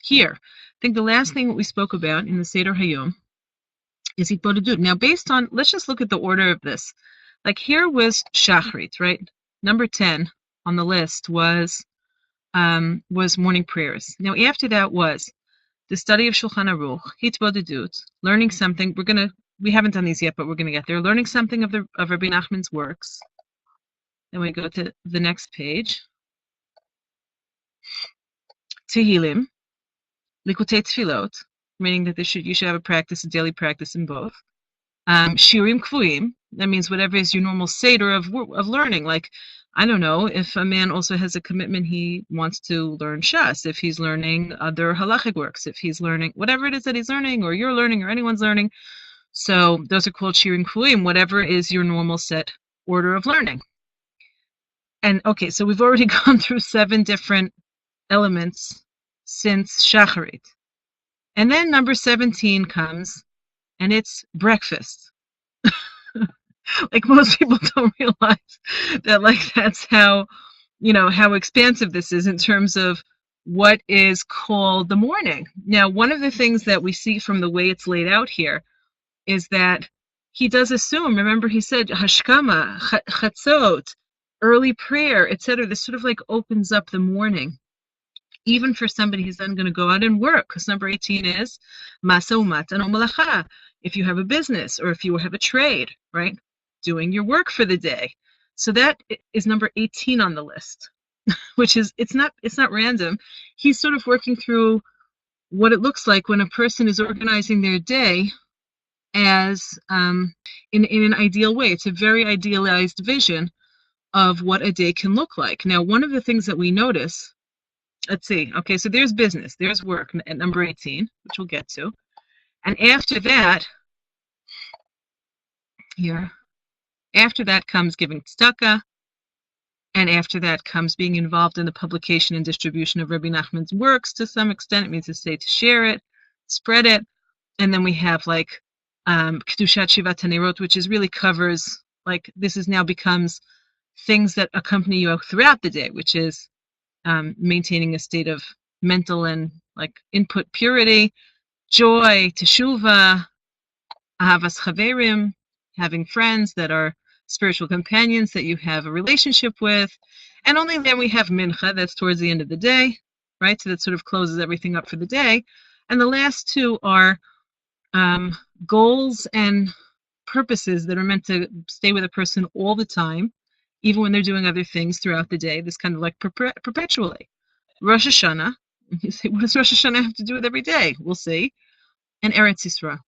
here. I think the last thing that we spoke about in the Seder Yom is Hitbodedut. Now, based on, let's just look at the order of this. Like here was Shachrit, right? Number 10 on the list was morning prayers. Now, after that was the study of Shulchan Aruch, Hitbodedut, learning something. We haven't done these yet, but we're gonna get there. Learning something of Rabbi Nachman's works. Then we go to the next page. Tehillim, Likutei Tefillot, meaning that you should have a daily practice in both. Shirim Kvuim, that means whatever is your normal seder of learning. Like, I don't know, if a man also has a commitment, he wants to learn Shas, if he's learning other halachic works, if he's learning whatever it is that he's learning, or you're learning, or anyone's learning. So those are called Shirim Kvuim, whatever is your normal set order of learning. And okay, so we've already gone through 7 different elements since Shacharit. And then number 17 comes, and it's breakfast. Like, most people don't realize that, like, that's how expansive this is in terms of what is called the morning. Now, one of the things that we see from the way it's laid out here is that he does assume, remember he said, hashkama, chatzot, early prayer, etc. This sort of like opens up the morning, even for somebody who's then going to go out and work, because number 18 is masa umatan umalacha. If you have a business or if you have a trade, right, doing your work for the day. So that is number 18 on the list, which is, it's not random. He's sort of working through what it looks like when a person is organizing their day as in an ideal way. It's a very idealized vision of what a day can look like. Now, one of the things that we notice, let's see, okay, so there's business, there's work at number 18, which we'll get to. And after that comes giving tzedakah, and after that comes being involved in the publication and distribution of Rebbe Nachman's works to some extent. It means to say, to share it, spread it. And then we have like Kedushat Shivat HaNeirot, which is really covers, like, this is now becomes things that accompany you throughout the day, which is maintaining a state of mental and like input purity, joy, teshuvah, ahavas chaverim, having friends that are spiritual companions that you have a relationship with. And only then we have mincha, that's towards the end of the day, right? So that sort of closes everything up for the day. And the last 2 are goals and purposes that are meant to stay with a person all the time, even when they're doing other things throughout the day, this kind of like perpetually. Rosh Hashanah, you say, what does Rosh Hashanah have to do with every day? We'll see. And Eretz Yisrael.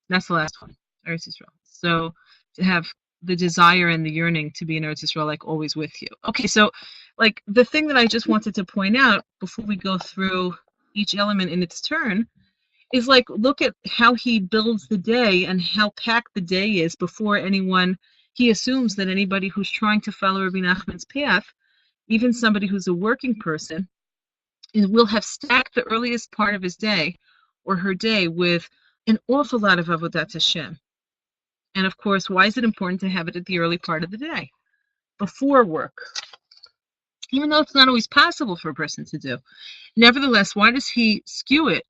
That's the last one, Eretz Yisrael. So to have the desire and the yearning to be in Eretz Yisrael, like, always with you. Okay, so like the thing that I just wanted to point out before we go through each element in its turn is, like, look at how he builds the day and how packed the day is before anyone. He assumes that anybody who's trying to follow Rebbe Nachman's path, even somebody who's a working person, will have stacked the earliest part of his day or her day with an awful lot of Avodat Hashem. And of course, why is it important to have it at the early part of the day, before work? Even though it's not always possible for a person to do. Nevertheless, why does he skew it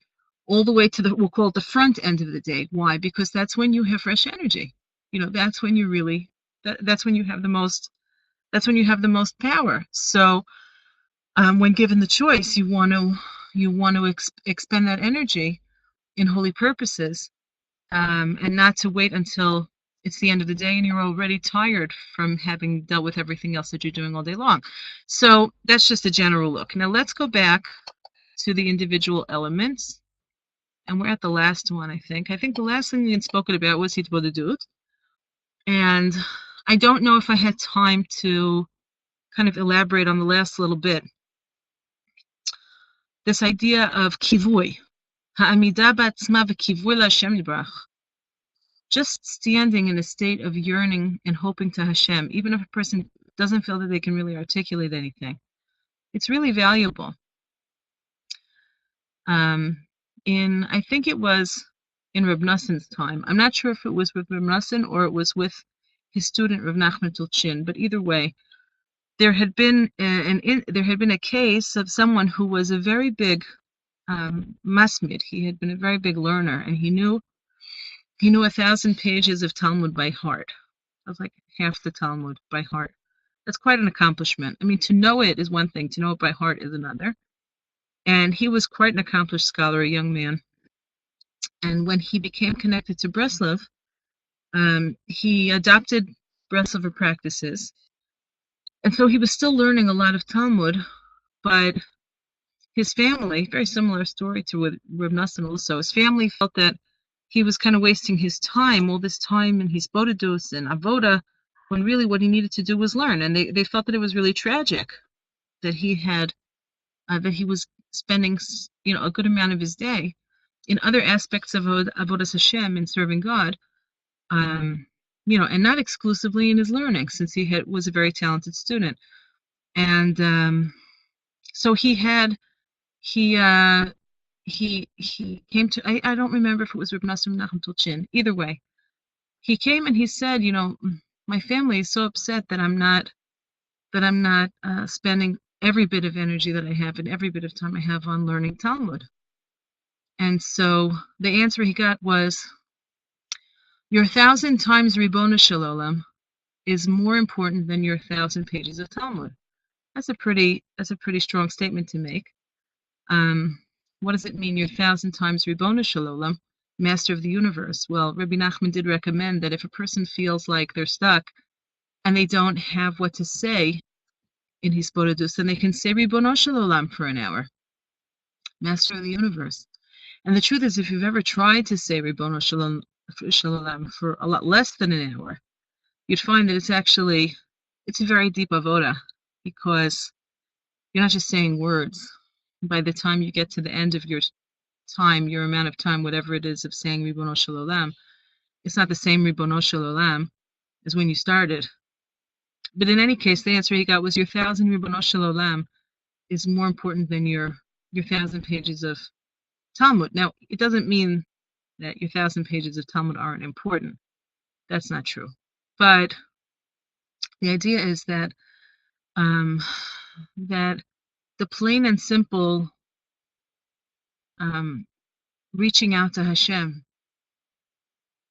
all the way to we'll call it the front end of the day? Why? Because that's when you have fresh energy. That's when you really, that's when you have the most power. So when given the choice, you want to expend that energy in holy purposes, and not to wait until it's the end of the day and you're already tired from having dealt with everything else that you're doing all day long. So that's just a general look. Now let's go back to the individual elements, and we're at the last one. I think the last thing we had spoken about was Hitbodedut, and I don't know if I had time to kind of elaborate on the last little bit. This idea of kivui, ha'amida ba'atzma v'kivui la'Hashem yitbarach, just standing in a state of yearning and hoping to Hashem, even if a person doesn't feel that they can really articulate anything. It's really valuable. I think it was in Reb Nassan's time. I'm not sure if it was with Reb Nassan or it was with his student Reb Nachman Tulchin, but either way, there had been a case of someone who was a very big masmid. He had been a very big learner, and he knew 1,000 pages of Talmud by heart. That was like half the Talmud by heart. That's quite an accomplishment. I mean, to know it is one thing, to know it by heart is another. And he was quite an accomplished scholar, a young man. And when he became connected to Breslov, he adopted Breslover practices. And so he was still learning a lot of Talmud, but his family, very similar story to with Rebbe Nachman also, his family felt that he was kind of wasting his time, all this time in his bodedus and avoda, when really what he needed to do was learn. And they felt that it was really tragic that he had, that he was spending, a good amount of his day in other aspects of avodas Hashem and serving God, and not exclusively in his learning, since he was a very talented student. And so he came to, I don't remember if it was Rebbe Nachman Tulchin. Either way, he came and he said, my family is so upset that I'm not spending every bit of energy that I have and every bit of time I have on learning Talmud. And so the answer he got was, your 1,000 times Ribbono Shel Olam is more important than your 1,000 pages of Talmud. That's a pretty strong statement to make. What does it mean, your 1,000 times Ribbono Shel Olam, master of the universe? Well, Rabbi Nachman did recommend that if a person feels like they're stuck and they don't have what to say in his bodedus, then they can say Ribbono Shel Olam for an hour, master of the universe. And the truth is, if you've ever tried to say Ribbono Shel Olam for a lot less than an hour, you'd find that it's a very deep avoda, because you're not just saying words. By the time you get to the end of your time, your amount of time, whatever it is, of saying Ribbono Shel Olam, it's not the same Ribbono Shel Olam as when you started. But in any case, the answer he got was, your 1,000 Ribbono Shel Olam is more important than your 1,000 pages of Talmud. Now, it doesn't mean that your 1,000 pages of Talmud aren't important. That's not true. But the idea is that that the plain and simple reaching out to Hashem,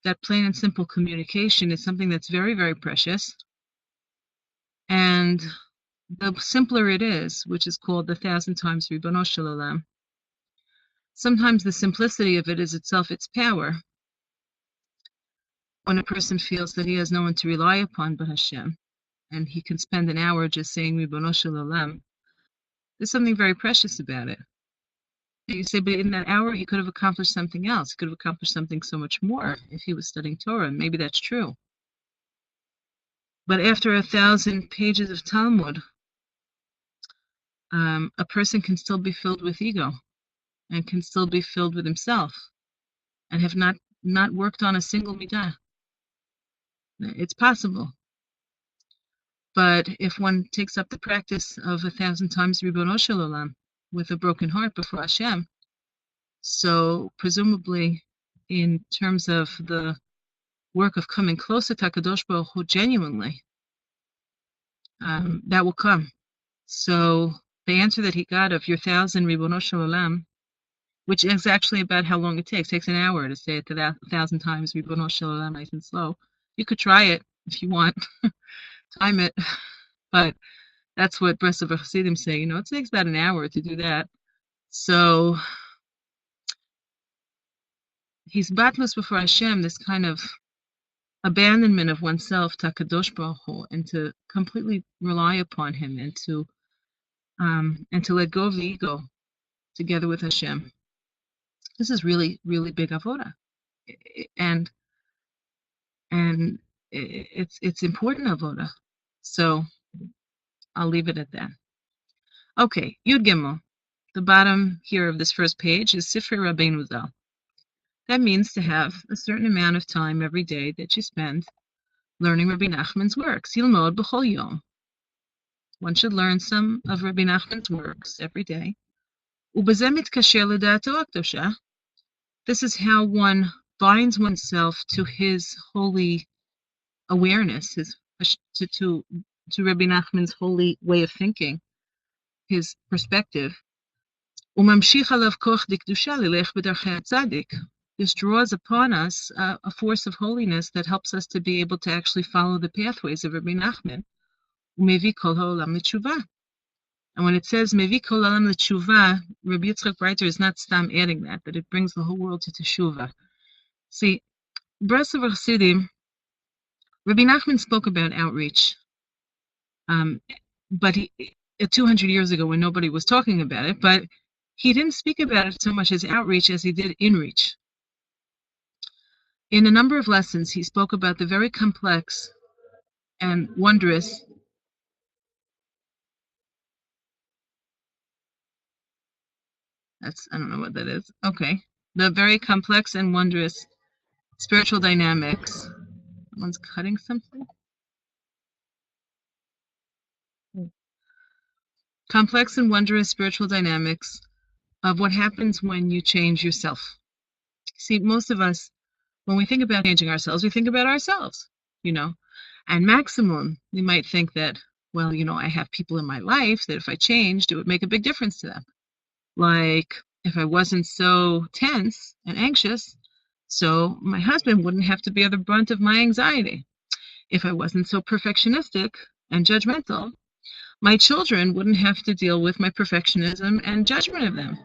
that plain and simple communication, is something that's very, very precious. And the simpler it is, which is called the 1,000 times Ribbono Shel Olam, sometimes the simplicity of it is itself its power. When a person feels that he has no one to rely upon but Hashem, and he can spend an hour just saying Ribbono Shel Olam, there's something very precious about it. You say, but in that hour he could have accomplished something else. He could have accomplished something so much more if he was studying Torah. Maybe that's true. But after 1,000 pages of Talmud, a person can still be filled with ego, and can still be filled with himself, and have not worked on a single midah. It's possible. But if one takes up the practice of 1,000 times Ribbono Shel Olam with a broken heart before Hashem, so presumably in terms of the work of coming closer to HaKadosh Baruch Hu genuinely, that will come. So the answer that he got of your 1,000 Ribbono Shel Olam, which is actually about how long it takes an hour to say it to 1,000 times Ribbono Shel Olam, nice and slow. You could try it if you want, time it, but that's what Breslov Hasidim say. It takes about an hour to do that. So he's batless before Hashem, this kind of abandonment of oneself to HaKadosh Baruch Hu, and to completely rely upon him, and to let go of the ego together with Hashem. This is really, really big avoda, and it's important avoda. So I'll leave it at that. Okay, Yud Gimel. The bottom here of this first page is Sifrei Rabbeinu Zal. That means to have a certain amount of time every day that you spend learning Rabbi Nachman's works. Yilmod b'chol yom. One should learn some of Rabbi Nachman's works every day. Ubezeh mitkasher l'da'ato hakdosha. This is how one binds oneself to his holy awareness, to Rabbi Nachman's holy way of thinking, his perspective. This draws upon us a force of holiness that helps us to be able to actually follow the pathways of Rebbe Nachman. And when it says Mevi kol ha'olam l'tshuva, Rabbi Yitzchok Breiter is not stam adding that it brings the whole world to teshuva. See, Breslov Chassidim, Rabbi Nachman spoke about outreach, but 200 years ago when nobody was talking about it, but he didn't speak about it so much as outreach as he did inreach. In a number of lessons, he spoke about the very complex and wondrous I don't know what that is. Okay. The very complex and wondrous spiritual dynamics. Someone's cutting something? Complex and wondrous spiritual dynamics of what happens when you change yourself. See, most of us, when we think about changing ourselves, we think about ourselves, And maximum, we might think that, well, I have people in my life that if I changed, it would make a big difference to them. Like, if I wasn't so tense and anxious, so my husband wouldn't have to bear the brunt of my anxiety. If I wasn't so perfectionistic and judgmental, my children wouldn't have to deal with my perfectionism and judgment of them.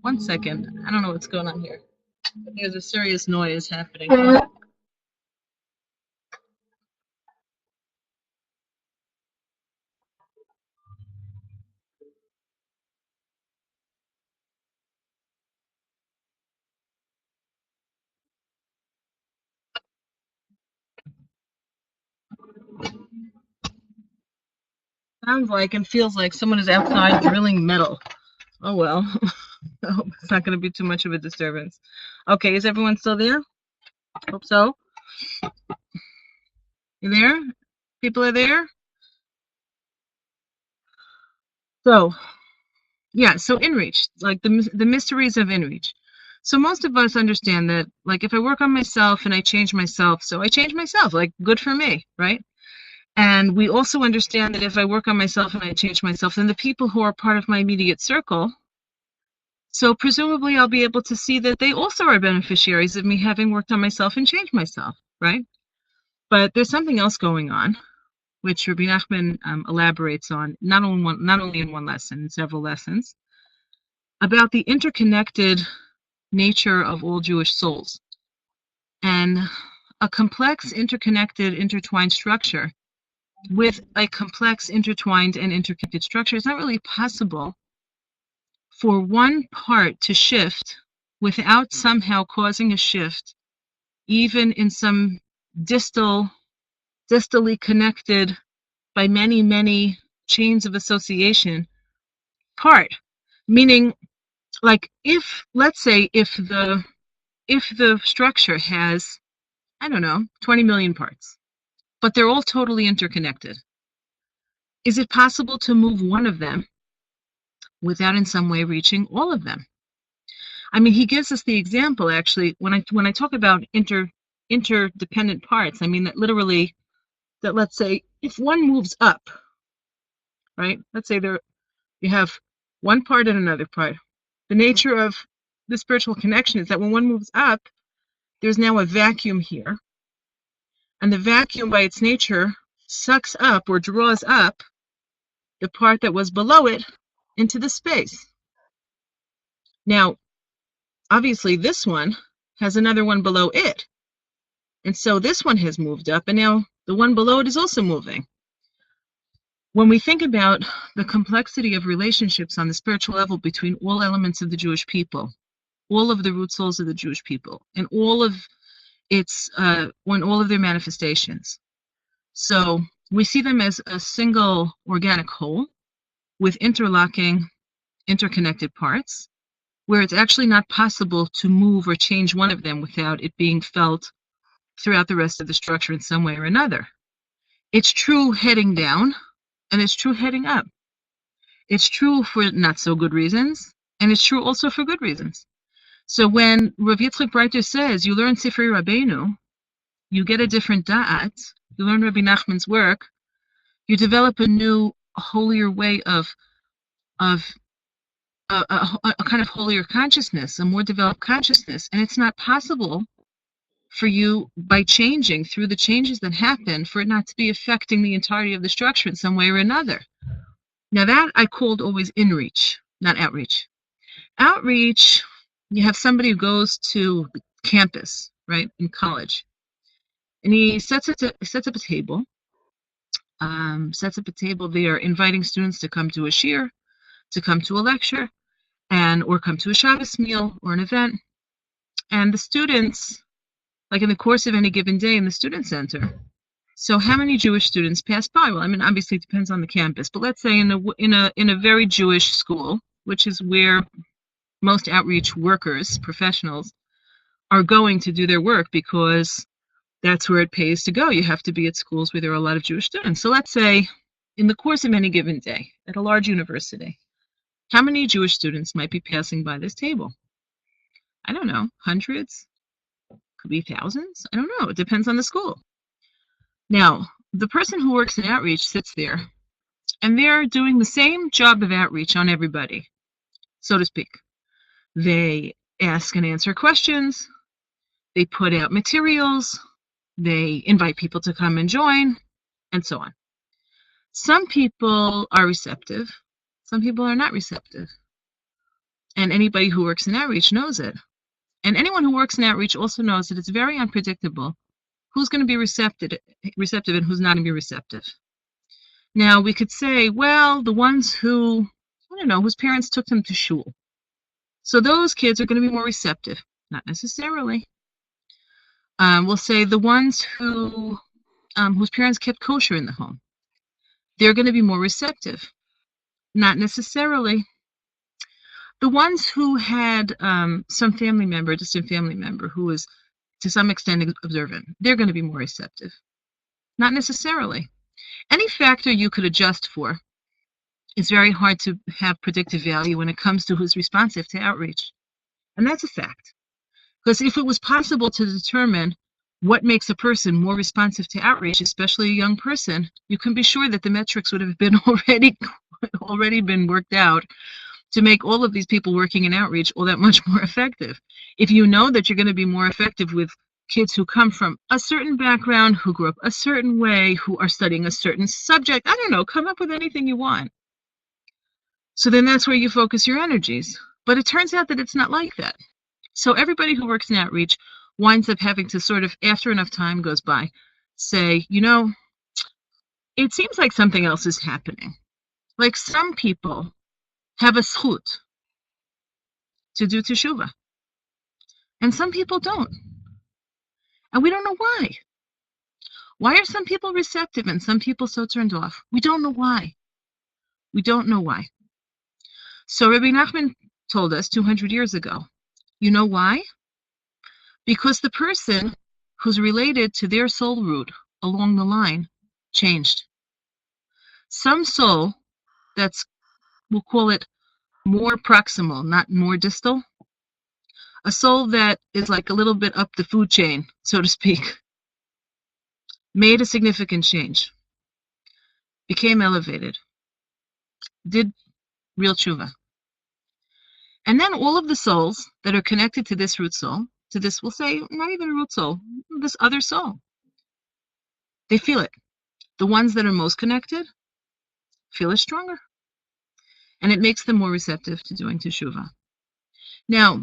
One second. I don't know what's going on here. But there's a serious noise happening. Sounds like and feels like someone is outside drilling metal. Oh well. I hope it's not going to be too much of a disturbance. Okay, is everyone still there? Hope so. You there? People are there? So, yeah, so inreach, like the mysteries of inreach. So most of us understand that, like, if I work on myself and I change myself, so I change myself, like, good for me, right? And we also understand that if I work on myself and I change myself, then the people who are part of my immediate circle, so presumably I'll be able to see that they also are beneficiaries of me having worked on myself and changed myself, right? But there's something else going on, which Rabbi Nachman elaborates on, not only in one lesson, in several lessons, about the interconnected nature of all Jewish souls. And a complex, interconnected, intertwined structure with a complex, intertwined, and interconnected structure, it's not really possible for one part to shift without somehow causing a shift, even in some distally connected by many, many chains of association part. Meaning, like, let's say if the structure has, I don't know, 20 million parts, but they're all totally interconnected, is it possible to move one of them without in some way reaching all of them? I mean, he gives us the example, actually, when I talk about interdependent parts, I mean that literally, that let's say if one moves up, right? Let's say you have one part and another part. The nature of the spiritual connection is that when one moves up, there's now a vacuum here. And the vacuum by its nature sucks up or draws up the part that was below it into the space. Now, obviously this one has another one below it. And so this one has moved up, and now the one below it is also moving. When we think about the complexity of relationships on the spiritual level between all elements of the Jewish people, all of the root souls of the Jewish people, and all of all of their manifestations. So we see them as a single organic whole with interlocking, interconnected parts, where it's actually not possible to move or change one of them without it being felt throughout the rest of the structure in some way or another. It's true heading down, and it's true heading up. It's true for not so good reasons, and it's true also for good reasons. So when Rabbi Yitzchok Breiter says, you learn Sifrei Rabbeinu, you get a different da'at, you learn Rabbi Nachman's work, you develop a new, holier way of a kind of holier consciousness, a more developed consciousness. And it's not possible for you, by changing, through the changes that happen, for it not to be affecting the entirety of the structure in some way or another. Now that I called always in-reach, not outreach. Outreach, you have somebody who goes to campus, right, in college, and he sets up a table. They are inviting students to come to a shiur, to come to a lecture, or come to a Shabbos meal or an event. And the students, like in the course of any given day in the student center, so how many Jewish students pass by? Well, I mean, obviously it depends on the campus, but let's say in a very Jewish school, which is where most outreach workers, professionals, are going to do their work, because that's where it pays to go. You have to be at schools where there are a lot of Jewish students. So let's say in the course of any given day at a large university, how many Jewish students might be passing by this table? I don't know, hundreds, could be thousands. I don't know. It depends on the school. Now, the person who works in outreach sits there, and they're doing the same job of outreach on everybody, so to speak. They ask and answer questions. They put out materials. They invite people to come and join, and so on. Some people are receptive. Some people are not receptive. And anybody who works in outreach knows it. And anyone who works in outreach also knows that it's very unpredictable who's going to be receptive and who's not going to be receptive. Now, we could say, well, the ones who, I don't know, whose parents took them to shul. So those kids are going to be more receptive. Not necessarily. We'll say the ones whose parents kept kosher in the home. They're going to be more receptive. Not necessarily. The ones who had some family member, a distant family member, who was to some extent observant, they're going to be more receptive. Not necessarily. Any factor you could adjust for is very hard to have predictive value when it comes to who's responsive to outreach. And that's a fact. Because if it was possible to determine what makes a person more responsive to outreach, especially a young person, you can be sure that the metrics would have been already been worked out to make all of these people working in outreach all that much more effective. If you know that you're going to be more effective with kids who come from a certain background, who grew up a certain way, who are studying a certain subject, I don't know, come up with anything you want. So then that's where you focus your energies. But it turns out that it's not like that. So everybody who works in outreach winds up having to sort of, after enough time goes by, say, you know, it seems like something else is happening. Like some people have a zchut to do teshuvah, and some people don't. And we don't know why. Why are some people receptive and some people so turned off? We don't know why. We don't know why. So Rebbe Nachman told us 200 years ago, you know why? Because the person who's related to their soul root along the line changed. Some soul that's, we'll call it more proximal, not more distal, a soul that is like a little bit up the food chain, so to speak, made a significant change, became elevated, did real tshuva. And then all of the souls that are connected to this root soul, to this, we'll say, not even a root soul, this other soul, they feel it. The ones that are most connected feel it stronger. And it makes them more receptive to doing teshuvah. Now,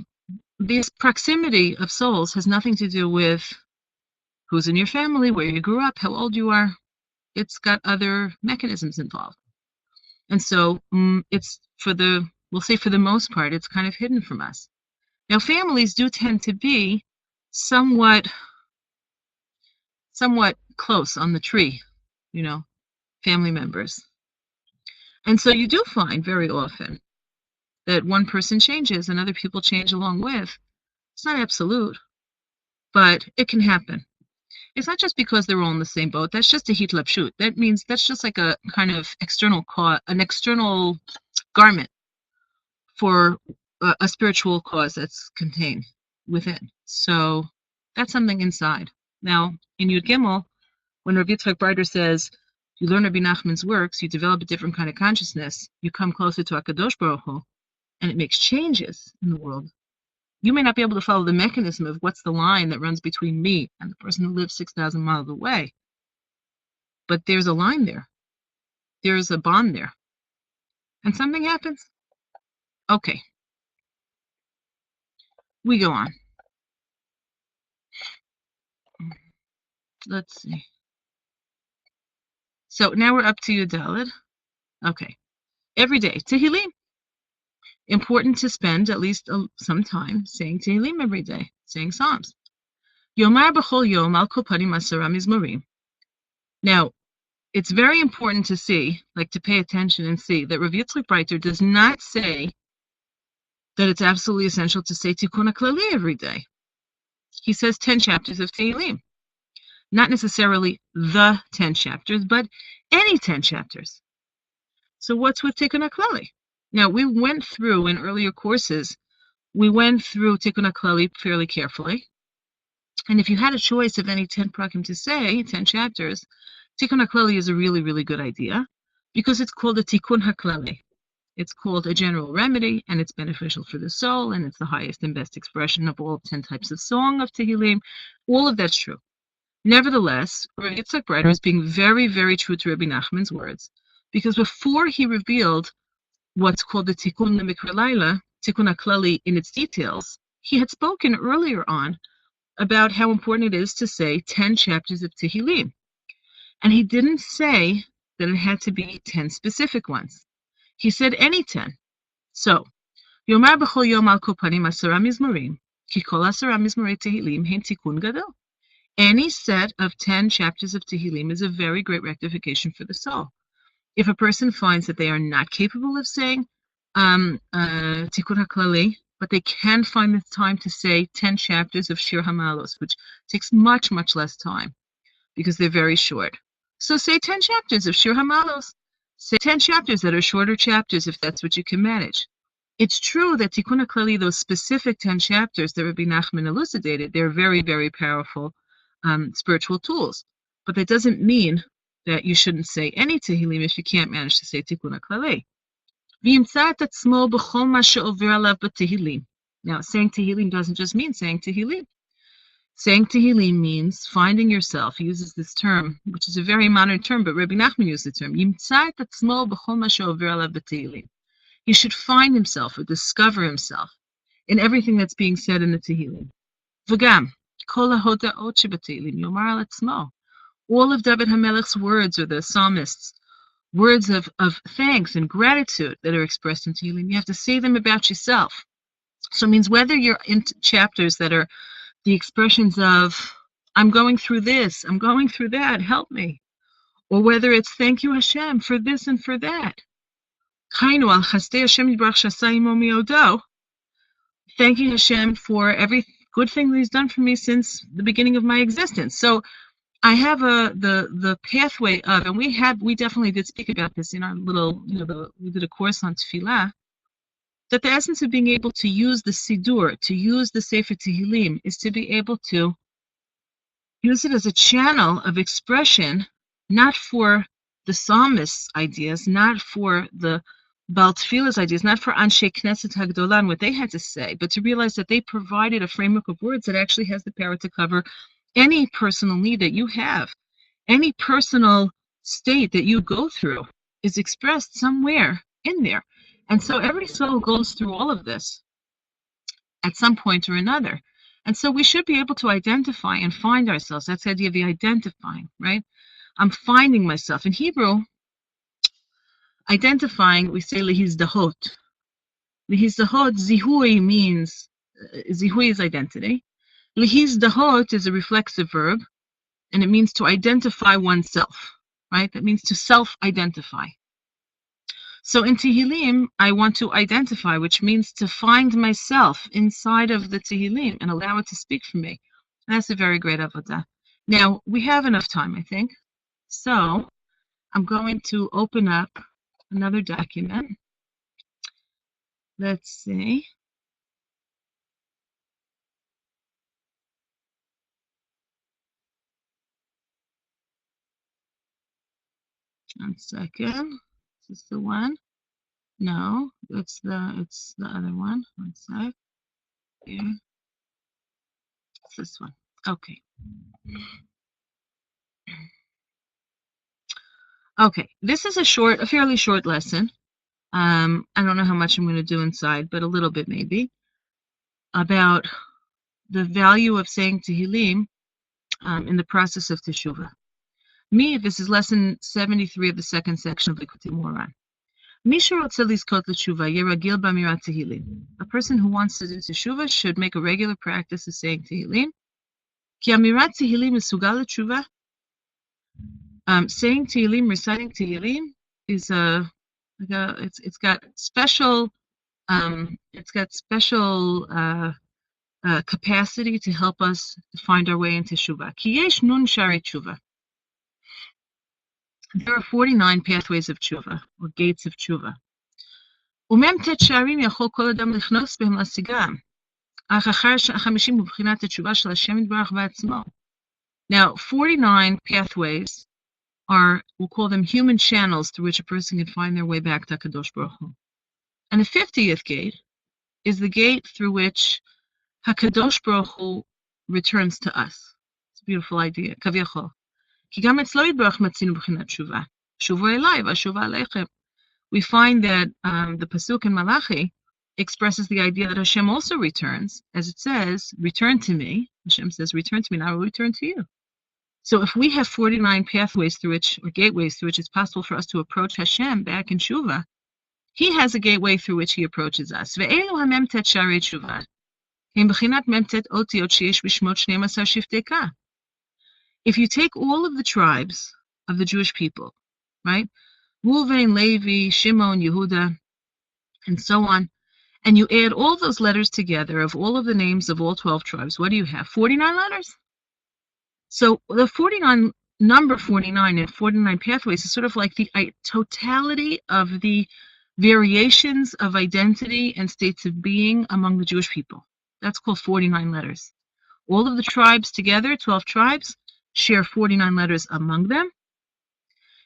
this proximity of souls has nothing to do with who's in your family, where you grew up, how old you are. It's got other mechanisms involved. And so it's we'll say for the most part, it's kind of hidden from us. Now, families do tend to be somewhat close on the tree, family members. And so you do find very often that one person changes and other people change along with. It's not absolute, but it can happen. It's not just because they're all in the same boat. That's just a hitlapshut. That means that's just like a kind of external garment for a spiritual cause that's contained within. So that's something inside. Now, in Yud Gimel, when Rabbi Yitzchok Breiter says, you learn Rabbi Nachman's works, you develop a different kind of consciousness, you come closer to HaKadosh Baruch Hu, and it makes changes in the world. You may not be able to follow the mechanism of what's the line that runs between me and the person who lives 6,000 miles away, but there's a line there. There's a bond there. And something happens. Okay, we go on. Let's see. So now we're up to Yudalid. Okay. Every day, Tehillim. Important to spend at least some time saying Tehillim every day, saying Psalms. Yomar b'chol yom al kol panim 10 mizmorim. Now, it's very important to see, like to pay attention and see, that Rabbi Yitzchok Breiter does not say that it's absolutely essential to say Tikkun HaKlali every day. He says 10 chapters of Tehillim. Not necessarily the 10 chapters, but any 10 chapters. So what's with Tikkun HaKlali? Now, we went through in earlier courses, we went through Tikkun HaKlali fairly carefully. And if you had a choice of any 10 prakim to say, 10 chapters, Tikkun HaKlali is a really, really good idea because it's called a Tikkun HaKlali. It's called a general remedy, and it's beneficial for the soul, and it's the highest and best expression of all 10 types of song of Tehillim. All of that's true. Nevertheless, Rabbi Yitzchok Breiter is being very, very true to Rebbe Nachman's words, because before he revealed what's called the Tikkun Lemikra Laila, Tikkun HaKlali in its details, he had spoken earlier on about how important it is to say 10 chapters of Tehillim. And he didn't say that it had to be 10 specific ones. He said any 10. So, Yomar b'chol yom al kol panim 10 mizmorim, ki kol 10 mizmorei Tehillim hen Tikkun Gadol. Any set of 10 chapters of Tehillim is a very great rectification for the soul. If a person finds that they are not capable of saying Tikkun HaKlali, but they can find the time to say 10 chapters of Shir Hamalos, which takes much, much less time because they're very short. So say 10 chapters of Shir Hamalos. Say 10 chapters that are shorter chapters if that's what you can manage. It's true that Tikkun HaKlali, those specific 10 chapters that Rabbi Nachman elucidated, they're very, very powerful spiritual tools. But that doesn't mean that you shouldn't say any Tehillim if you can't manage to say Tikkun HaKlali. Now, saying Tehillim doesn't just mean saying Tehillim. Saying Tehillim means finding yourself. He uses this term, which is a very modern term, but Rabbi Nachman used the term. He should find himself or discover himself in everything that's being said in the Tehillim. V'gam, kol ha'hoda'ot she'b'Tehillim yomar al atzmo. All of David HaMelech's words, or the psalmist's words of thanks and gratitude that are expressed in Tehillim, you have to say them about yourself. So it means whether you're in chapters that are the expressions of, I'm going through this, I'm going through that, help me. Or whether it's thank you Hashem for this and for that. Thanking Hashem for every good thing that He's done for me since the beginning of my existence. So I have the pathway of, and we definitely did speak about this in our little, we did a course on tefillah, that the essence of being able to use the Sidur, to use the Sefer Tehillim, is to be able to use it as a channel of expression, not for the psalmist's ideas, not for the Baal Tefillah's ideas, not for Anshe Knesset Hagdolan, what they had to say, but to realize that they provided a framework of words that actually has the power to cover any personal need that you have. Any personal state that you go through is expressed somewhere in there. And so every soul goes through all of this at some point or another. And so we should be able to identify and find ourselves. That's the idea of the identifying, right? I'm finding myself. In Hebrew, identifying, we say lihizdahot. Lihizdahot, zihui means, zihui is identity. Lihizdahot is a reflexive verb, and it means to identify oneself, right? That means to self-identify. So in Tehillim, I want to identify, which means to find myself inside of the Tehillim and allow it to speak for me. And that's a very great avodah. Now, we have enough time, I think. So I'm going to open up another document. Let's see. One second. Is this the one? No, it's the other one. One sec. Here. It's this one. Okay. Okay. This is a fairly short lesson. I don't know how much I'm going to do inside, but a little bit maybe, about the value of saying Tehillim in the process of Teshuvah. This is lesson 73 of the second section of Likutei Moharan. A person who wants to do Teshuvah should make a regular practice of saying Tehillim. Saying Tehillim, reciting Tehillim, is it's got special capacity to help us find our way into Teshuvah. Ki yesh nun shari Teshuvah. There are 49 pathways of Teshuvah, or gates of Teshuvah. Umem tet sharim yachol kol adam lichnos behem lasigam. Ach achar 50 הוא בחינת התשובה של השם יתברך בעצמו. Now, 49 pathways are, we'll call them human channels through which a person can find their way back to HaKadosh Baruch Hu. And the 50th gate is the gate through which HaKadosh Baruch Hu returns to us. It's a beautiful idea. כביכול. כי גם אצלו יתברך מצינו בחינת תשובה. שובו אליי ואשובה עליכם. We find that the Pasuk in Malachi expresses the idea that Hashem also returns, as it says, return to me. Hashem says, return to me, and I will return to you. So if we have 49 pathways through which, or gateways through which it's possible for us to approach Hashem back in Shuvah, He has a gateway through which He approaches us. If you take all of the tribes of the Jewish people, right, Reuven, Levi, Shimon, Yehuda, and so on, and you add all those letters together of all of the names of all 12 tribes, what do you have? 49 letters? So the number 49 and 49 pathways is sort of like the totality of the variations of identity and states of being among the Jewish people. That's called 49 letters. All of the tribes together, 12 tribes, share 49 letters among them.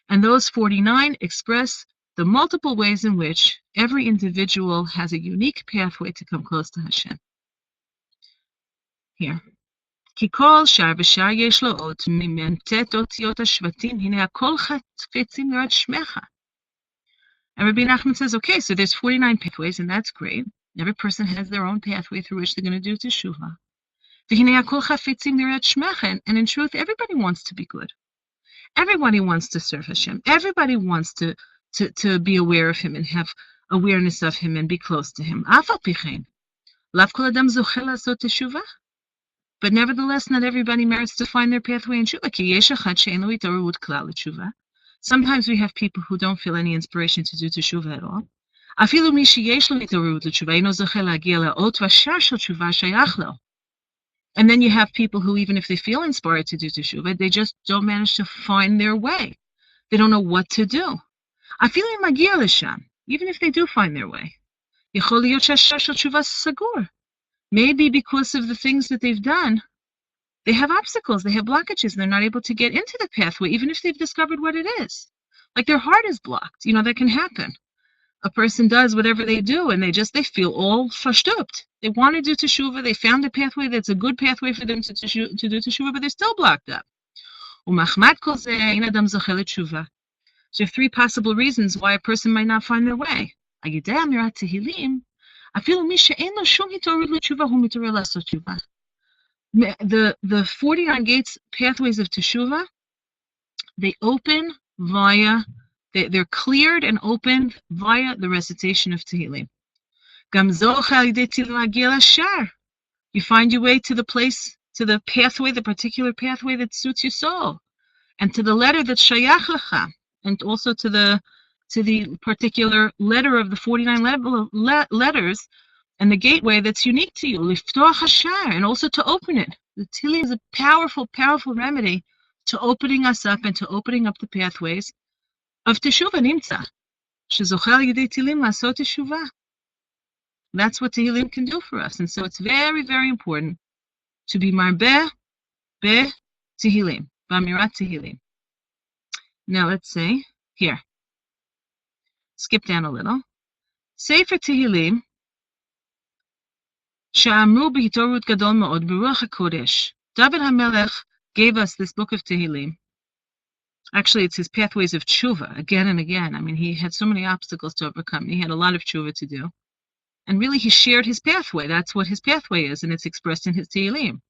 And those 49 express the multiple ways in which every individual has a unique pathway to come close to Hashem. Here. כי כל שער ושער יש לו אות ממ"ט אותיות השבטים, הנה הכל חפצים לראות שמך. And Rabbi Nachman says, okay, so there's 49 pathways, and that's great. Every person has their own pathway through which they're going to do teshuvah. והנה הכל חפצים לראות שמך. And in truth, everybody wants to be good. Everybody wants to serve Hashem. Everybody wants to be aware of Him and have awareness of Him and be close to Him. אף על פי כן, לאו כל אדם זוכה לעשות תשובה. But nevertheless, not everybody merits to find their pathway in Shuvah. כי יש אחד שאין לו התעוררות כלל לתשובה. Sometimes we have people who don't feel any inspiration to do teshuvah at all. אפילו מי שיש לו התעוררות לתשובה, אינו זוכה להגיע לאות והשער של תשובה שייך לו. And then you have people who, even if they feel inspired to do teshuvah, they just don't manage to find their way. They don't know what to do. אפילו אם מגיע לשם, even if they do find their way. יכול להיות שהשער של תשובה סגור. Maybe because of the things that they've done, they have obstacles, they have blockages, and they're not able to get into the pathway, even if they've discovered what it is. Like their heart is blocked. That can happen. A person does whatever they do, and they feel all verstupt. They want to do teshuvah, they found a pathway that's a good pathway for them to do teshuvah, but they're still blocked up. So you have three possible reasons why a person might not find their way. The 49 gates, pathways of teshuvah, they open via, they're cleared and opened via the recitation of Tehillim. You find your way to the place, to the pathway, the particular pathway that suits your soul, and to the letter that's shayach lecha, and also to the particular letter of the 49 letters, and the gateway that's unique to you, liftoach hashar, and also to open it. The Tehillim is a powerful, powerful remedy to opening us up and to opening up the pathways of teshuvah nimtza. Shezochel yidei Tehillim lasot teshuvah. That's what Tehillim can do for us, and so it's very, very important to be marbeh be Tehillim, b'amirat Tehillim. Now let's say here. Skip down a little. Sefer Tehillim, Sha'amru b'hitorut gadol ma'od b'ruach HaKodesh. David HaMelech gave us this book of Tehillim. Actually, it's his pathways of tshuva, again and again. I mean, he had so many obstacles to overcome. He had a lot of tshuva to do. And really, he shared his pathway. That's what his pathway is, and it's expressed in his Tehillim.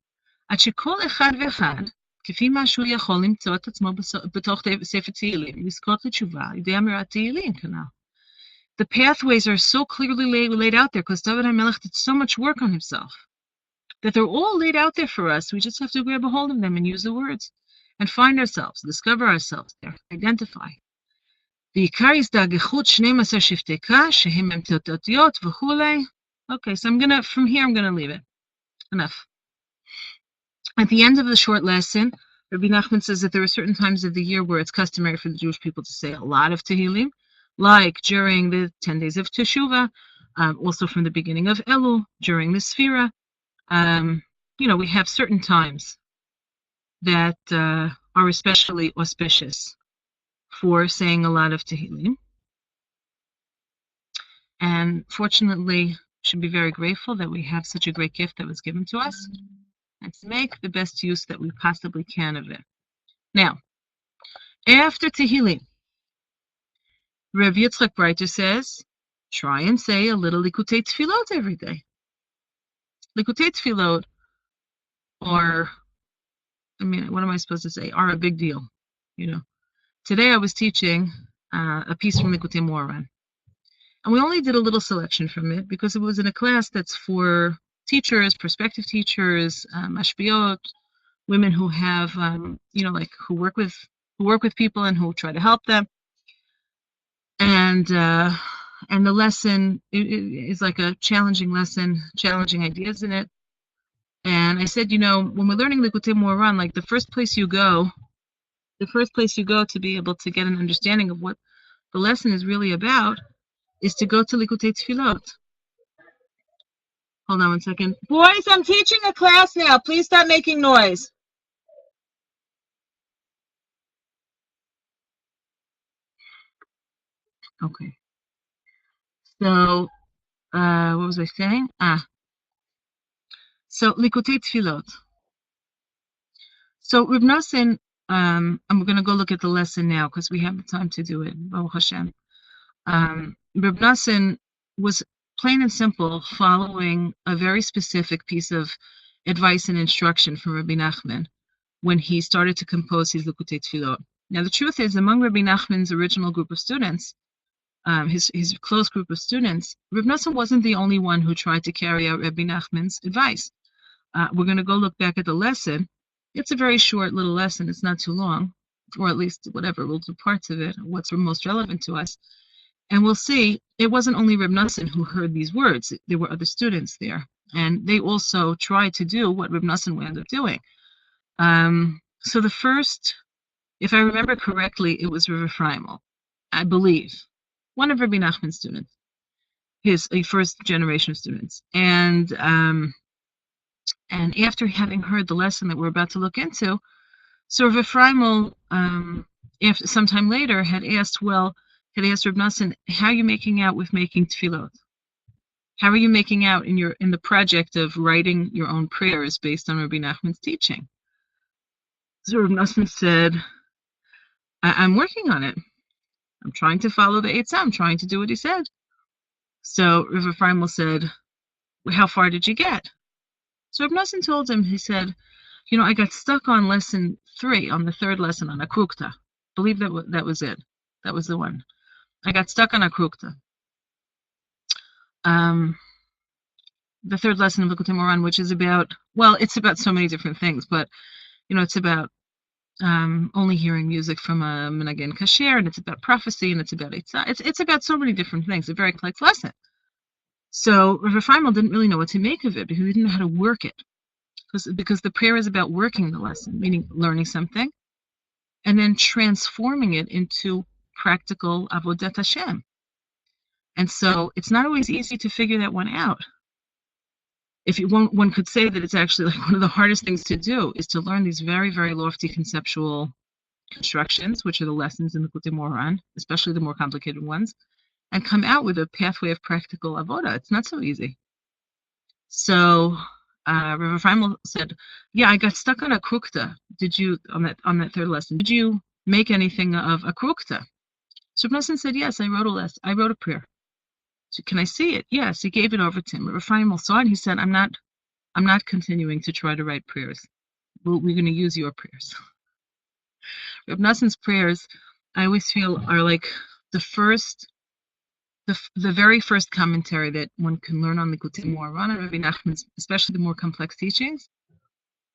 עד שכל אחד ואחד, כפי מה שהוא יכול למצוא את עצמו בתוך ספר תהילים, לזכות לתשובה, על ידי אמירת תהילים, כנ"ל. The pathways are so clearly laid out there because David HaMelech did so much work on himself that they're all laid out there for us. We just have to grab a hold of them and use the words and find ourselves, discover ourselves there, identify. בעיקר הזדגחות 12 שבטי קש, שהם מ"ט אותיות וכולי. Okay, so from here I'm gonna leave it. Enough. At the end of the short lesson, Rebbe Nachman says that there are certain times of the year where it's customary for the Jewish people to say a lot of Tehillim, like during the 10 days of Teshuvah, also from the beginning of Elul, during the Sfira. We have certain times that are especially auspicious for saying a lot of Tehillim. And fortunately, should be very grateful that we have such a great gift that was given to us, and to make the best use that we possibly can of it. Now, after Tehillim, Rabbi Yitzchok Breiter says, try and say a little Likutei Tefillot every day. Likutei Tefillot are, what am I supposed to say, are a big deal. Today I was teaching a piece from Likutei Moharan. And we only did a little selection from it because it was in a class that's for teachers, prospective teachers, mashbiot, women who have, who work with people and who try to help them. And the lesson is like a challenging lesson, challenging ideas in it. And I said, when we're learning Likutei Moharan, like the first place you go to be able to get an understanding of what the lesson is really about is to go to Likutei Tefillot. Hold on one second. Boys, I'm teaching a class now. Please stop making noise. Okay. So, what was I saying? So Likutei Tefillot. So Reb Nosson, I'm going to go look at the lesson now because we have the time to do it. Baruch Hashem. Reb Nosson was plain and simple following a very specific piece of advice and instruction from Rebbe Nachman when he started to compose his Likutei Tefillot. Now the truth is, among Rebbe Nachman's original group of students, his close group of students, Reb Nosson wasn't the only one who tried to carry out Rebbe Nachman's advice. We're going to go look back at the lesson. It's a very short little lesson. It's not too long, or at least whatever, we'll do parts of it, what's most relevant to us. And we'll see, it wasn't only Reb Nosson who heard these words. There were other students there. And they also tried to do what Reb Nosson wound up doing. So the first, if I remember correctly, it was Rav Ephraimel, I believe, one of Rebbe Nachman's students, his first generation of students. And after having heard the lesson that we're about to look into, so Rav Ephraimel, after sometime later, had asked Reb Nosson, how are you making out with making tefillot? How are you making out in the project of writing your own prayers based on Rabbi Nachman's teaching? So Reb Nosson said, I'm working on it. I'm trying to follow the Eitzah. I'm trying to do what he said. So Rav Ephraimel said, well, how far did you get? So Reb Nosson told him, he said, I got stuck on lesson 3, on the third lesson on Akrukta. I believe that was it. That was the one. I got stuck on Akrukta. The third lesson of Likutei Moharan, which is about, it's about so many different things, but, it's about only hearing music from a Menagen Kasher, and it's about prophecy, and it's about Eitzah. It's about so many different things, a very complex lesson. So Rav Ephraimel didn't really know what to make of it because he didn't know how to work it. Because the prayer is about working the lesson, meaning learning something, and then transforming it into practical avodat Hashem. And so it's not always easy to figure that one out. One could say that it's actually like one of the hardest things to do is to learn these very, very lofty conceptual constructions, which are the lessons in the Likutei Moharan, especially the more complicated ones, and come out with a pathway of practical avoda. It's not so easy. So Rabbi Freimel said, yeah, I got stuck on a krukta. Did you, on that third lesson, did you make anything of a krukta? So Rebbe said, yes, I wrote a prayer. So can I see it? Yes, he gave it over to him. Rabbi Freimel saw it. He said, I'm not continuing to try to write prayers. We're going to use your prayers. Rebbe Nachman's prayers, I always feel, are like the very first commentary that one can learn on the Likutei Moharan and Rabbi Nachman's, especially the more complex teachings.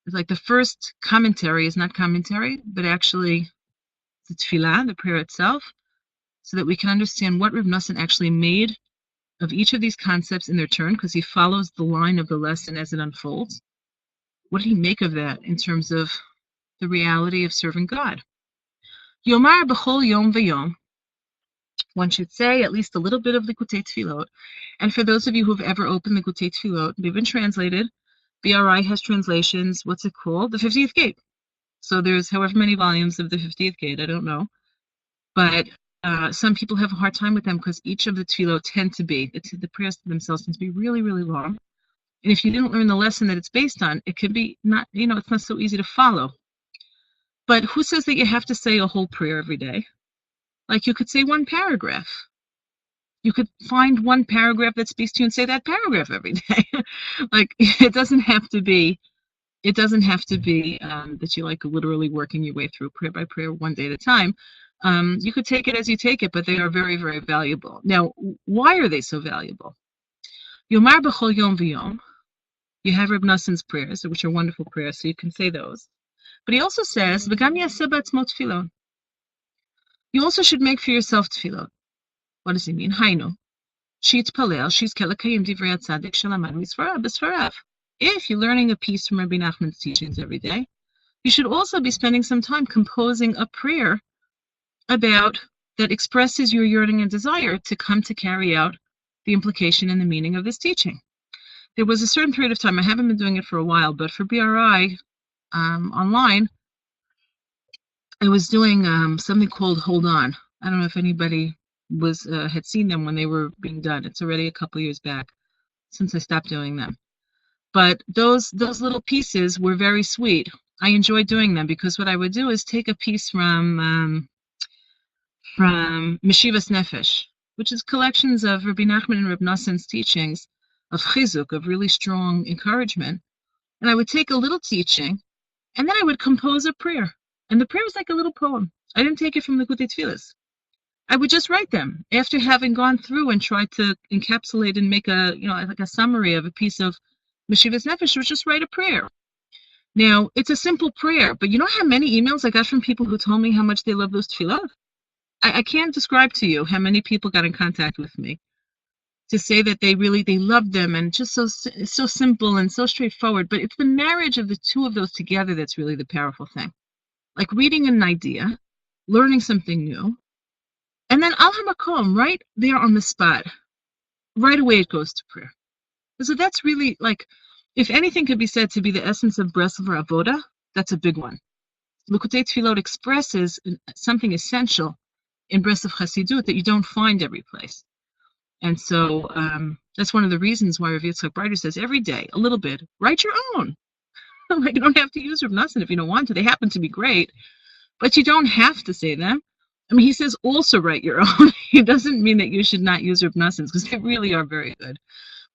It's like the first commentary is not commentary, but actually the tefillah, the prayer itself, so that we can understand what Rebbe Nachman actually made of each of these concepts in their turn, because he follows the line of the lesson as it unfolds. What did he make of that in terms of the reality of serving God? Yomar b'chol yom v'yom. One should say at least a little bit of Likutei Tefillot. And for those of you who've ever opened Likutei Tefillot, they've been translated. BRI has translations. What's it called? The 50th Gate. So there's however many volumes of the 50th Gate. I don't know. But some people have a hard time with them because each of the Tefillot tend to be, the prayers themselves tend to be really, really long. And if you didn't learn the lesson that it's based on, it could be not, it's not so easy to follow. But who says that you have to say a whole prayer every day? Like you could say one paragraph. You could find one paragraph that speaks to you and say that paragraph every day. Like it doesn't have to be that you like literally working your way through prayer by prayer one day at a time. You could take it as you take it, but they are very, very valuable. Now, why are they so valuable? Yomar b'chol yom v'yom. You have Rebbe Nachman's prayers, which are wonderful prayers, so you can say those. But he also says, v'gam yaseh b'atzmo tefillot. You also should make for yourself tefillot. What does he mean? Hainu. She'itpalel, she's kelakayim divrei atzadik shelamad b'sfarav. If you're learning a piece from Rabbi Nachman's teachings every day, you should also be spending some time composing a prayer that expresses your yearning and desire to come to carry out the implication and the meaning of this teaching. There was a certain period of time, I haven't been doing it for a while, but for BRI online, I was doing something called Hold On. I don't know if anybody had seen them when they were being done. It's already a couple years back since I stopped doing them. But those little pieces were very sweet. I enjoyed doing them because what I would do is take a piece from Meshivas Nefesh, which is collections of Rabbi Nachman and Rebbe Nachman's teachings of chizuk, of really strong encouragement. And I would take a little teaching, and then I would compose a prayer. And the prayer was like a little poem. I didn't take it from the Likutei Tefillos. I would just write them after having gone through and tried to encapsulate and make like a summary of a piece of Meshivas Nefesh. I would just write a prayer. Now, it's a simple prayer, but you know how many emails I got from people who told me how much they love those tefillot? I can't describe to you how many people got in contact with me to say that they loved them and just so simple and so straightforward. But it's the marriage of the two of those together that's really the powerful thing. Like reading an idea, learning something new, and then al hamakom, right there on the spot, right away it goes to prayer. So that's really like, if anything could be said to be the essence of Breslover avoda, that's a big one. Likutei Tefillot expresses something essential in Breslov Chassidut that you don't find every place. And so that's one of the reasons why Rabbi Yitzchok Breiter says every day, a little bit, write your own. Like you don't have to use Rebbe Nachman if you don't want to. They happen to be great, but you don't have to say them. I mean, he says also write your own. It doesn't mean that you should not use Rebbe Nachman's because they really are very good.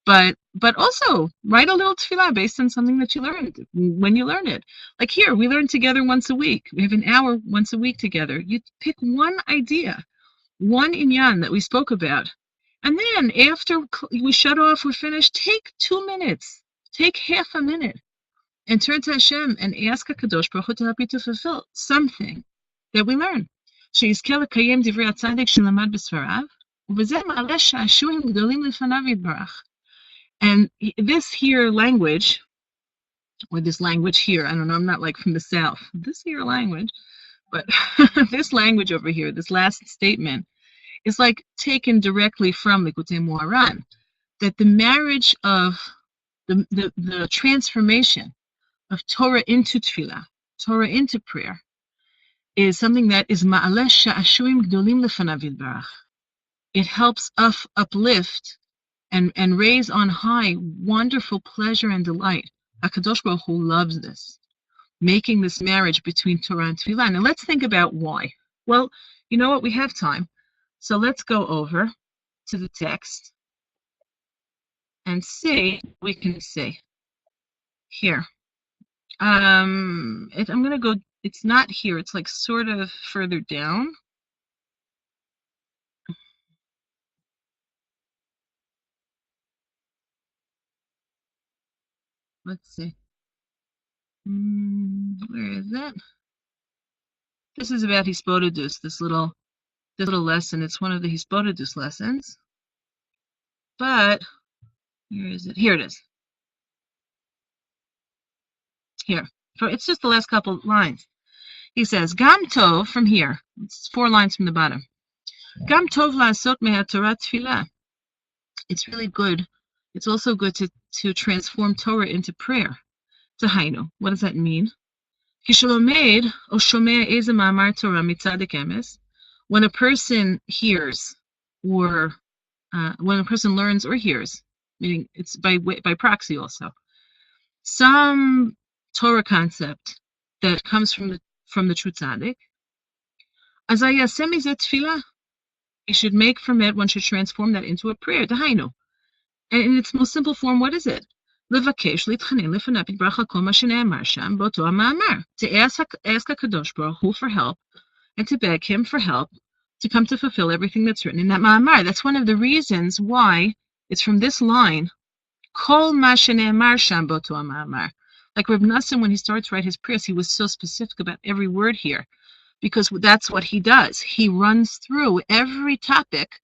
But also write a little tefillah based on something that you learned when you learn it. Like here, we learn together once a week. We have an hour once a week together. You pick one idea, one inyan that we spoke about. And then after we shut off, we're finished, take 2 minutes, take half a minute, and turn to Hashem and ask HaKadosh Baruch Hu to help you to fulfill something that we learn. שיזכה לקיים דברי הצדק שלמד בספריו, ובזה מעלה שעשועים גדולים לפניו יתברך. And this here language, or this language here, I don't know, I'm not like from the South, this here language, but this language over here, this last statement, is like taken directly from Likutei Moharan, that the marriage of the transformation of Torah into tefillah, Torah into prayer, is something that is ma'aleh sha'ashuim gdolim lefanav yitbarach. It helps uplift and raise on high wonderful pleasure and delight. HaKadosh Baruch Hu loves this, making this marriage between Torah and Tefillah. Now let's think about why. Well, you know what? We have time. So let's go over to the text and see what we can see here. I'm going to go, it's not here. It's like sort of further down. Let's see. Where is it? This is about Hisbodedus, this little lesson. It's one of the Hisbodedus lessons. But, where is it? Here it is. Here. It's just the last couple lines. He says, Gam Tov, from here. It's 4 lines from the bottom. Gam Tov la'asot me'atorah tefillah. It's really good. It's also good to transform Torah into prayer. Tahainu. What does that mean? When a person hears, or when a person learns or hears, meaning it's by proxy also, some Torah concept that comes from the true tzaddik, he should make from it, one should transform that into a prayer. Tahainu. And in its most simple form, what is it? To ask HaKadosh Baruch Hu for help, and to beg him for help to come to fulfill everything that's written in that ma'amar. That's one of the reasons why it's from this line, Kol ma shene'emar sham boto ha'ma'amar. Like Rebbe Nachman, when he starts to write his prayers, he was so specific about every word here, because that's what he does. He runs through every topic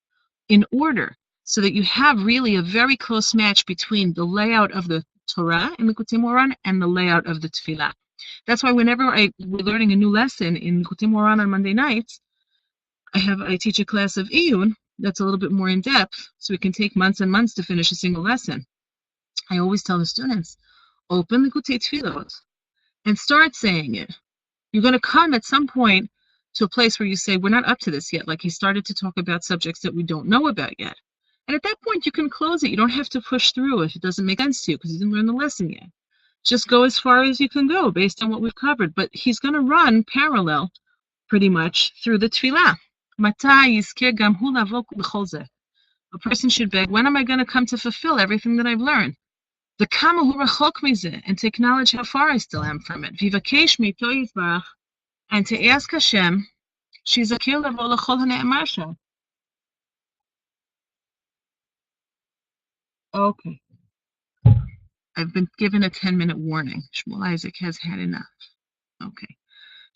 in order, so that you have really a very close match between the layout of the Torah in Likutei Moharan and the layout of the Tefillah. That's why whenever we're learning a new lesson in Likutei Moharan on Monday nights, I teach a class of Iyun that's a little bit more in depth, so it can take months and months to finish a single lesson. I always tell the students, open Likutei Tefillot and start saying it. You're going to come at some point to a place where you say, we're not up to this yet. Like he started to talk about subjects that we don't know about yet. And at that point, you can close it. You don't have to push through if it doesn't make sense to you because you didn't learn the lesson yet. Just go as far as you can go based on what we've covered. But he's going to run parallel, pretty much, through the tefillah. A person should beg, when am I going to come to fulfill everything that I've learned? The kama hu rachok mizeh, and to acknowledge how far I still am from it. Vivakesh mito yizbarach, and to ask Hashem, shizakir lavo l'chol hane'emar sham. Okay. I've been given a 10-minute warning. Shmuel Isaac has had enough. Okay.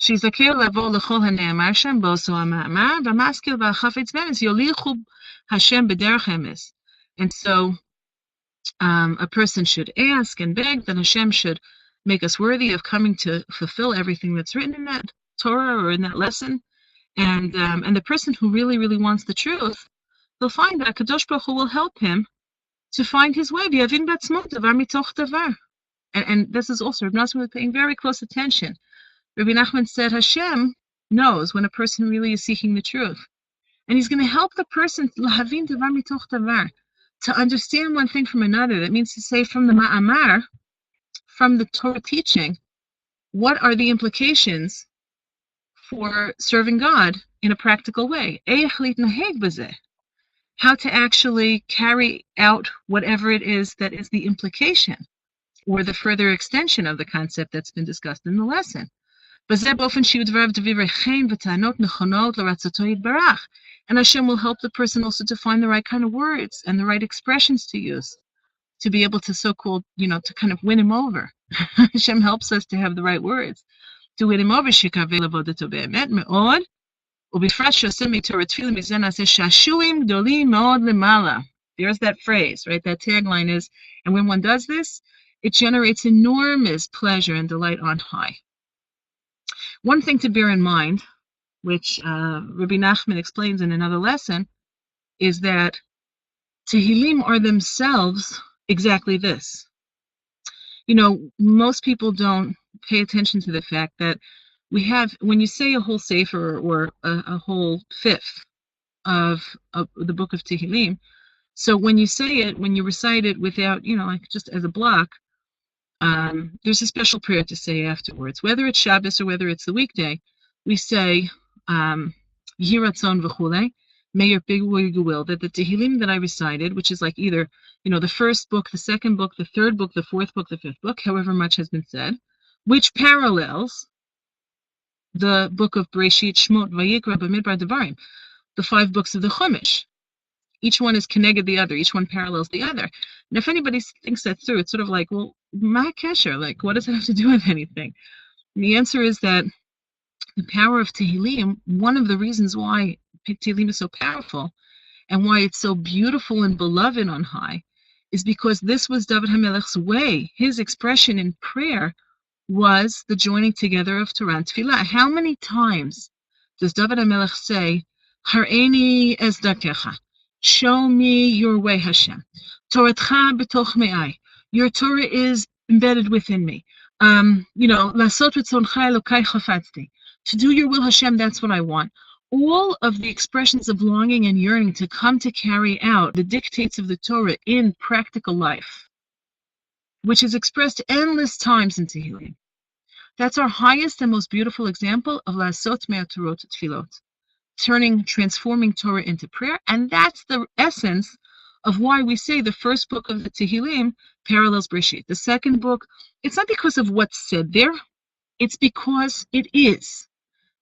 Shizakir lavo l'chol hane'emar sham boso ha'ma'amar v'maskil v'achafetz benes yolichu Hashem b'derech emes. And so a person should ask and beg that Hashem should make us worthy of coming to fulfill everything that's written in that Torah or in that lesson. And the person who really, really wants the truth, he'll find that Kadosh Baruch Hu will help him to find his way. And this is also, Rebbe Nachman was paying very close attention. Rabbi Nachman said, Hashem knows when a person really is seeking the truth. And he's going to help the person to understand one thing from another. That means to say from the ma'amar, from the Torah teaching, what are the implications for serving God in a practical way? How to actually carry out whatever it is that is the implication or the further extension of the concept that's been discussed in the lesson. And Hashem will help the person also to find the right kind of words and the right expressions to use to be able to so-called, to kind of win him over. Hashem helps us to have the right words to win him over. There's that phrase, right? That tagline is, and when one does this, it generates enormous pleasure and delight on high. One thing to bear in mind, which Rabbi Nachman explains in another lesson, is that Tehillim are themselves exactly this. Most people don't pay attention to the fact that we have, when you say a whole sefer or a whole fifth of the book of Tehillim. So when you say it, when you recite it without, like just as a block, there's a special prayer to say afterwards. Whether it's Shabbos or whether it's the weekday, we say, Yhi Ratzon v'chulei, may your big will, that the Tehillim that I recited, which is like either, the first book, the second book, the third book, the fourth book, the fifth book, however much has been said, which parallels the book of Bereshit, Shmot, Vayikra, Bamidbar, Devarim, the 5 books of the Chumash. Each one is connected the other. Each one parallels the other. And if anybody thinks that through, it's sort of like, well, ma kesher, like, what does it have to do with anything? And the answer is that the power of Tehillim, one of the reasons why Tehillim is so powerful and why it's so beautiful and beloved on high is because this was David HaMelech's way. His expression in prayer was the joining together of Torah and Tefillah. How many times does David HaMelech say, Har'eni es darkecha, show me your way, Hashem. Toratcha b'toch me'ai, your Torah is embedded within me. Lasot ritzoncha Elokai chafatzti, to do your will, Hashem, that's what I want. All of the expressions of longing and yearning to come to carry out the dictates of the Torah in practical life, which is expressed endless times in Tehillim. That's our highest and most beautiful example of Lasot Me'atorot Tefillot, transforming Torah into prayer, and that's the essence of why we say the first book of the Tehillim parallels Bereshit. The second book, it's not because of what's said there, it's because it is.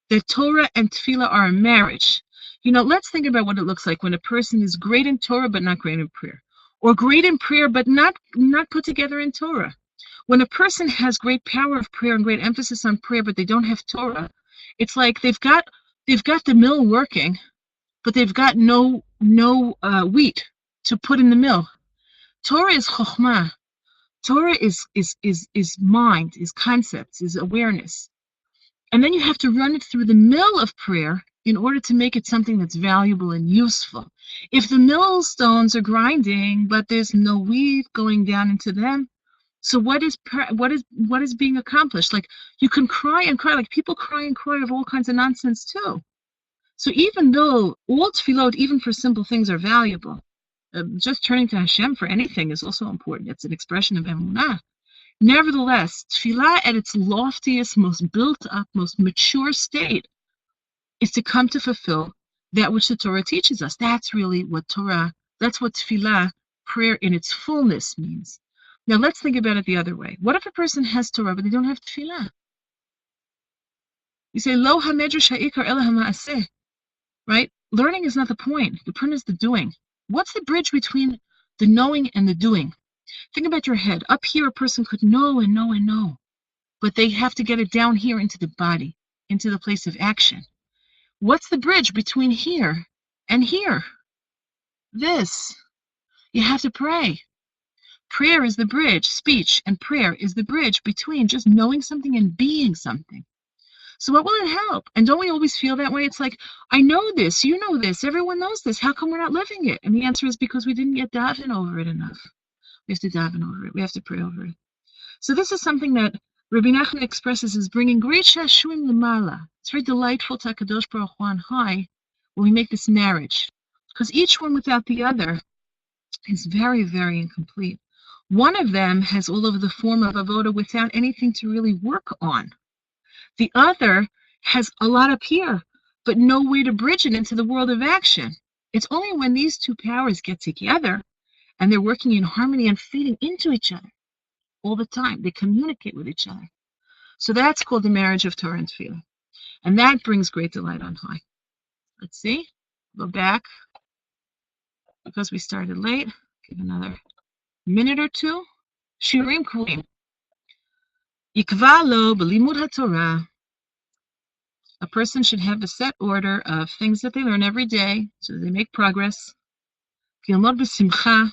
That Torah and Tefillah are a marriage. Let's think about what it looks like when a person is great in Torah but not great in prayer, or great in prayer but not put together in Torah. When a person has great power of prayer and great emphasis on prayer but they don't have Torah, it's like they've got the mill working, but they've got no wheat to put in the mill. Torah is chokhmah. Torah is mind, is concepts, is awareness. And then you have to run it through the mill of prayer in order to make it something that's valuable and useful. If the millstones are grinding, but there's no wheat going down into them, so what is being accomplished? Like, you can cry and cry, like people cry and cry of all kinds of nonsense too. So even though all tefillot, even for simple things, are valuable, just turning to Hashem for anything is also important. It's an expression of emunah. Nevertheless, tefillah at its loftiest, most built-up, most mature state is to come to fulfill that which the Torah teaches us. That's really what that's what tefillah, prayer in its fullness, means. Now let's think about it the other way. What if a person has Torah but they don't have tefillah? You say, Lo ha-medrash ha'ikar ela ha-ma'aseh, right? Learning is not the point. The point is the doing. What's the bridge between the knowing and the doing? Think about your head. Up here, a person could know and know and know, but they have to get it down here into the body, into the place of action. What's the bridge between here and here? This. You have to pray. Prayer is the bridge. Speech and prayer is the bridge between just knowing something and being something. So what will it help? And don't we always feel that way? It's like, I know this, you know this, everyone knows this. How come we're not living it? And the answer is because we didn't get daven over it enough. We have to daven over it. We have to pray over it. So this is something that Rebbe Nachman expresses as bringing great shashuim lemala. It's very delightful to HaKadosh Baruch Hu on high when we make this marriage, because each one without the other is very, very incomplete. One of them has all of the form of avoda without anything to really work on. The other has a lot up here, but no way to bridge it into the world of action. It's only when these two powers get together and they're working in harmony and feeding into each other all the time. They communicate with each other. So that's called the marriage of Torah and Tefillah. And that brings great delight on high. Let's see. Go back. Because we started late, give another minute or two. Shirim Kulim. Yikva lo b'limud haTorah. A person should have a set order of things that they learn every day so that they make progress. Yilmod b'simcha,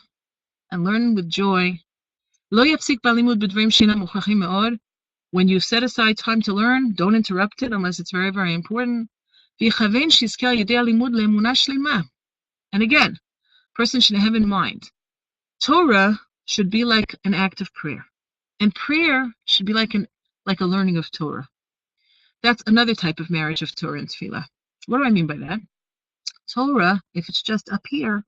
and learn with joy. Lo yapsik b'limud b'dvarim she'inam muchachim me'od. When you set aside time to learn, don't interrupt it unless it's very, very important. V'yichaven shizkeh yedei halimud le'emunah shlema. And again, a person should have in mind, Torah should be like an act of prayer, and prayer should be like a learning of Torah. That's another type of marriage of Torah and Tefillah. What do I mean by that? Torah, if it's just up here,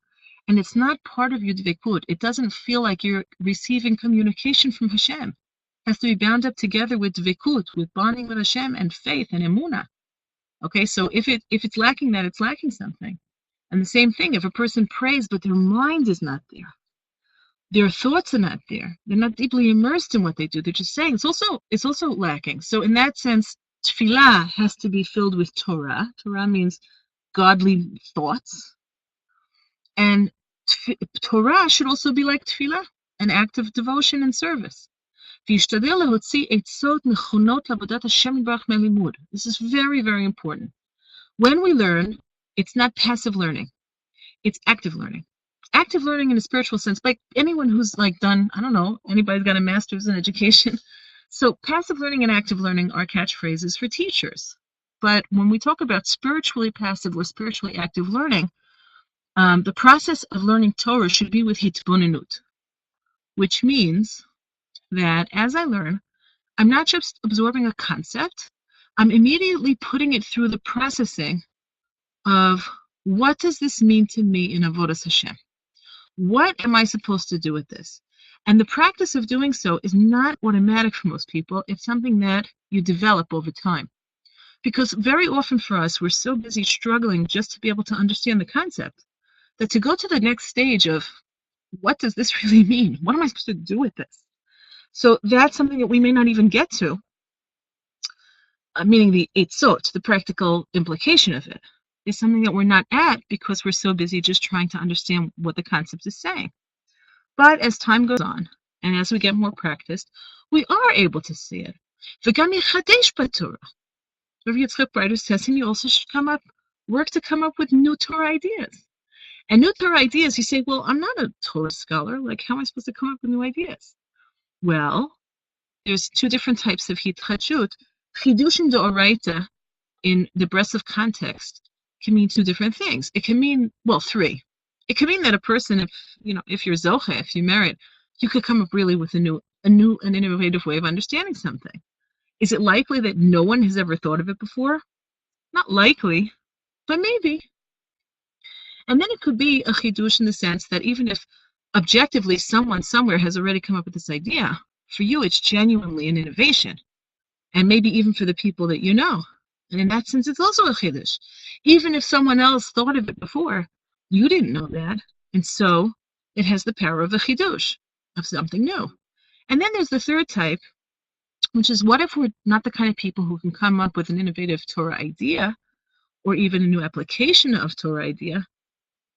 and it's not part of your dvekut, it doesn't feel like you're receiving communication from Hashem. It has to be bound up together with dvekut, with bonding with Hashem and faith and emunah. Okay, so if it's lacking that, it's lacking something. And the same thing, if a person prays but their mind is not there, their thoughts are not there, they're not deeply immersed in what they do, they're just saying, it's also lacking. So in that sense, tefillah has to be filled with Torah. Torah means godly thoughts. And Torah should also be like tefillah, an act of devotion and service. This is very, very important. When we learn, it's not passive learning, it's active learning. Active learning in a spiritual sense, like anyone who's like done, I don't know, anybody's got a master's in education. So passive learning and active learning are catchphrases for teachers. But when we talk about spiritually passive or spiritually active learning, the process of learning Torah should be with hitbonenut, which means that as I learn, I'm not just absorbing a concept, I'm immediately putting it through the processing of what does this mean to me in Avodas Hashem? What am I supposed to do with this? And the practice of doing so is not automatic for most people. It's something that you develop over time. Because very often for us, we're so busy struggling just to be able to understand the concept that to go to the next stage of what does this really mean? What am I supposed to do with this? So that's something that we may not even get to, meaning the eitzot, the practical implication of it, is something that we're not at because we're so busy just trying to understand what the concept is saying. But as time goes on, and as we get more practiced, we are able to see it. V'gam yichadesh b'Torah. Rabbi Yitzchok Breiter says, and you also should work to come up with new Torah ideas. And new Torah ideas, you say, well, I'm not a Torah scholar. Like, how am I supposed to come up with new ideas? Well, there's two different types of hitchachut. Chidush and d'oraita in the Breslov context can mean two different things. It can mean, well, three. It can mean that a person, if you're zoche, if you merit, you could come up really with a new and innovative way of understanding something. Is it likely that no one has ever thought of it before? Not likely, but maybe. And then it could be a chidush in the sense that even if objectively someone somewhere has already come up with this idea, for you it's genuinely an innovation. And maybe even for the people that you know. And in that sense, it's also a chidush. Even if someone else thought of it before, you didn't know that. And so it has the power of a chidush, of something new. And then there's the third type, which is what if we're not the kind of people who can come up with an innovative Torah idea or even a new application of Torah idea,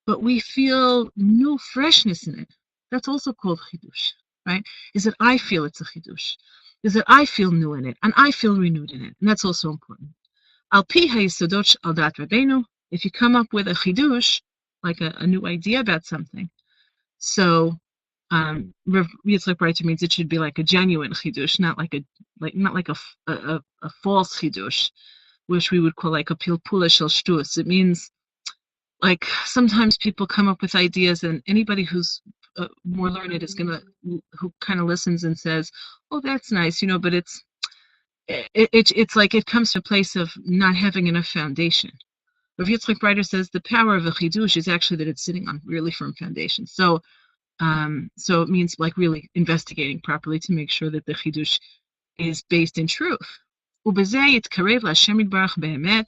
but we feel new freshness in it. That's also called chidush, right? Is that I feel it's a chidush. Is that I feel new in it, and I feel renewed in it. And that's also important. Al pi hayesodot al dat Rabbeinu, if you come up with a chidush, like a new idea about something, so Rabbi Yitzchok Breiter means it should be like a genuine chidush, not like a false chidush, which we would call like a pilpula shel shtus. It means like sometimes people come up with ideas, and anybody who's more learned is who kind of listens and says, "Oh, that's nice," but it's like it comes to a place of not having enough foundation. Rabbi Yitzchok Breiter says the power of a chidush is actually that it's sitting on really firm foundation. So it means like really investigating properly to make sure that the chidush is based in truth. Ubezeh yitkarev LaHashem Yitbarach be'emet.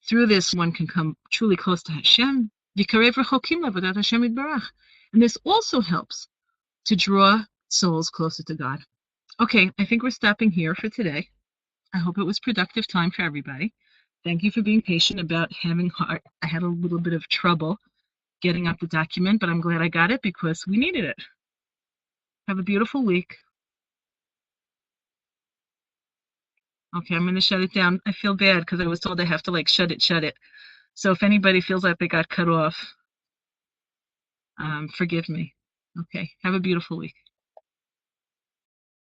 Through this, one can come truly close to Hashem. V'karev rechokim la'avodat Hashem Yitbarach. And this also helps to draw souls closer to God. Okay, I think we're stopping here for today. I hope it was productive time for everybody. Thank you for being patient about having heart. I had a little bit of trouble getting up the document, but I'm glad I got it because we needed it. Have a beautiful week. Okay, I'm going to shut it down. I feel bad because I was told I have to like shut it. So if anybody feels like they got cut off, forgive me. Okay, have a beautiful week.